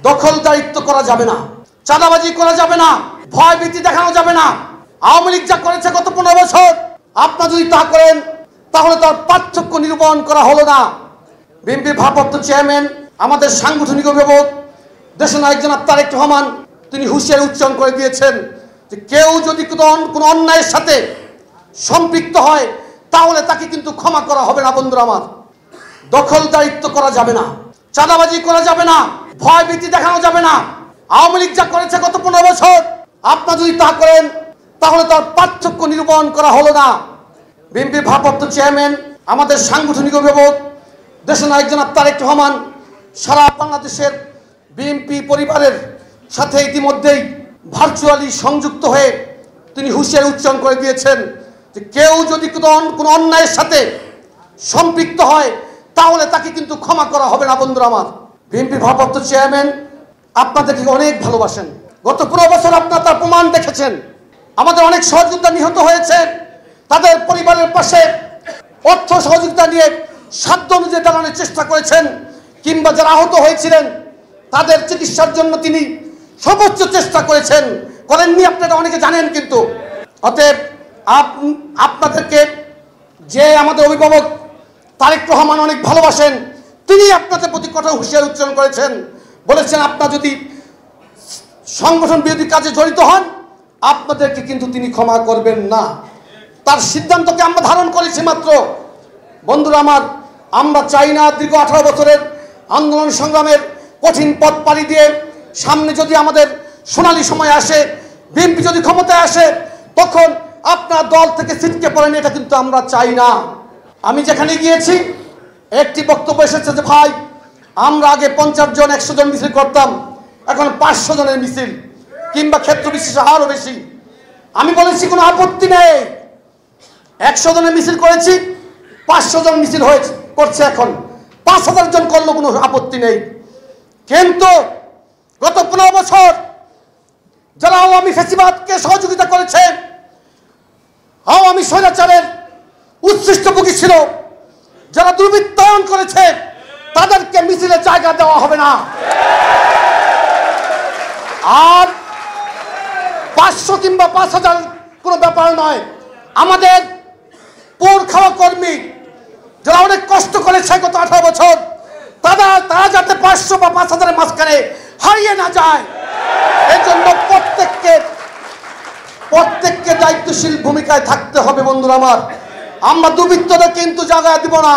দখলদারিত্ব করা যাবে না, চাঁদাবাজি করা যাবে না, ভয় ভীতি দেখানো যাবে না। আওয়ামী লীগ যা করেছে গত 15 বছর, আপনারা যদি তা করেন তাহলে তার পার্থক্য নিরূপণ করা হলো না। বিএনপির ভারপ্রাপ্ত চেয়ারম্যান, আমাদের সাংগঠনিক অভিভাবক দেশনায়ক জনাব তারেক রহমান, তিনি হুঁশিয়ারি উচ্চারণ করে দিয়েছেন যে কেউ যদি কোনো অন্যায়ের সাথে সম্পৃক্ত হয় তাহলে তাকে কিন্তু ক্ষমা করা হবে না। বন্ধুরা আমার, দখলদারিত্ব করা যাবে না, চাঁদাবাজি করা যাবে না, ভয় ভীতি দেখানো যাবে না। আওয়ামী লীগ যা করেছে গত 15 বছর, আপনারা যদি তা করেন তাহলে তার পার্থক্য নিরূপণ করা হলো না। বিএনপির ভারপ্রাপ্ত চেয়ারম্যান, আমাদের সাংগঠনিক অভিভাবক দেশনায়ক জনাব তারেক রহমান সারা বাংলাদেশের বিএনপি পরিবারের সাথে ইতিমধ্যেই ভার্চুয়ালি সংযুক্ত হয়ে তিনি হুঁশিয়ারি উচ্চারণ করে দিয়েছেন যে কেউ যদি কোনো অন্যায়ের সাথে সম্পৃক্ত হয় তাহলে তাকে কিন্তু ক্ষমা করা হবে না। বন্ধুরা আমার, বিএনপির ভারপ্রাপ্ত চেয়ারম্যান আপনাদেরকে অনেক ভালোবাসেন। গত 15 বছর আপনারা তার প্রমাণ দেখেছেন। আমাদের অনেক সহযোগিতা নিহত হয়েছে, তাদের পরিবারের পাশে অর্থ সহযোগিতা নিয়ে সাধ্য অনুযায়ী দাঁড়ানোর চেষ্টা করেছেন, কিংবা যারা আহত হয়েছিলেন তাদের চিকিৎসার জন্য তিনি সর্বোচ্চ চেষ্টা করেননি, আপনারা অনেকে জানেন। কিন্তু অতএব আপনাদেরকে যে আমাদের অভিভাবক তারেক রহমান অনেক ভালোবাসেন, তিনি আপনাদের প্রতি কঠোর হুঁশিয়ারি উচ্চারণ করেছেন, বলেছেন আপনারা যদি সংগঠন বিরোধী কাজে জড়িত হন আপনাদেরকে কিন্তু তিনি ক্ষমা করবেন না। তার সিদ্ধান্তকে আমরা ধারণ করেছি মাত্র। বন্ধুরা আমার, আমরা চাই না দীর্ঘ 18 বছরের আন্দোলন সংগ্রামের কঠিন পথ পাড়ি দিয়ে সামনে যদি আমাদের সোনালী সময় আসে, বিএনপি যদি ক্ষমতায় আসে, তখন আপনার দল থেকে ছিটকে পড়েন, এটা কিন্তু আমরা চাই না। আমি যেখানে গিয়েছি একটি বক্তব্য এসেছে যে ভাই আমরা আগে 50 জন 100 জন মিছিল করতাম, এখন 500 জনের মিছিল, কিংবা ক্ষেত্র বিশেষে আরও বেশি। আমি বলেছি কোনো আপত্তি নেই, 100 জনের মিছিল করেছি, 500 জন মিছিল করছে, এখন 5000 জন করলেও কোনো আপত্তি নেই। কিন্তু গত 15 বছর যারা আওয়ামী ফ্যাসিবাদকে সহযোগিতা করেছে, আওয়ামী স্বৈরাচারের উচ্ছিষ্টভোগী ছিল, যারা দুর্বৃত্তায়ন করেছে, তাদেরকে মিছিলে জায়গা দেওয়া হবে না। আর 500 কিংবা 5000 কোনো ব্যাপার নয়। আমাদের পোড় খাওয়া কর্মী যারা অনেক কষ্ট করেছে গত 18 বছর, তারা যাতে 500 বা 5000-এর মাঝখানে হারিয়ে না যায়, এর জন্য প্রত্যেককে দায়িত্বশীল ভূমিকায় থাকতে হবে। বন্ধুরা আমার, আমরা দুর্বৃত্তদের কিন্তু জায়গা দিব না।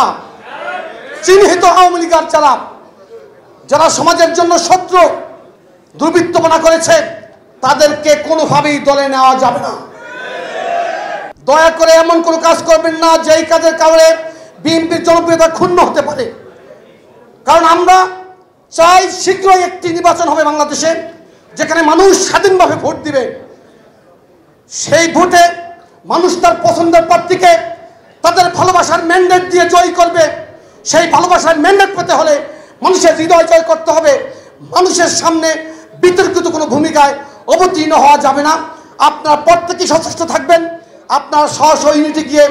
চিহ্নিত আওয়ামী লীগের যারা সমাজের জন্য শত্রু, দুর্বৃত্তপনা করেছে, তাদেরকে কোনোভাবেই দলে নেওয়া যাবে না। দয়া করে এমন কোনো কাজ করবেন না যেই কাজের কারণে বিএনপির জনপ্রিয়তা ক্ষুণ্ণ হতে পারে। কারণ আমরা চাই শীঘ্রই একটি নির্বাচন হবে বাংলাদেশে, যেখানে মানুষ স্বাধীনভাবে ভোট দিবে। সেই ভোটে মানুষ তার পছন্দের প্রার্থীকে তাদের ভালোবাসার ম্যান্ডেট দিয়ে জয় করবে। সেই ভালোবাসার ম্যান্ডেট পেতে হলে মানুষের হৃদয় জয় করতে হবে। মানুষের সামনে বিতর্কিত কোনো ভূমিকায় অবতীর্ণ হওয়া যাবে না। আপনারা প্রত্যেকেই সচেষ্ট থাকবেন। আপনারা স্ব ইউনিটে গিয়ে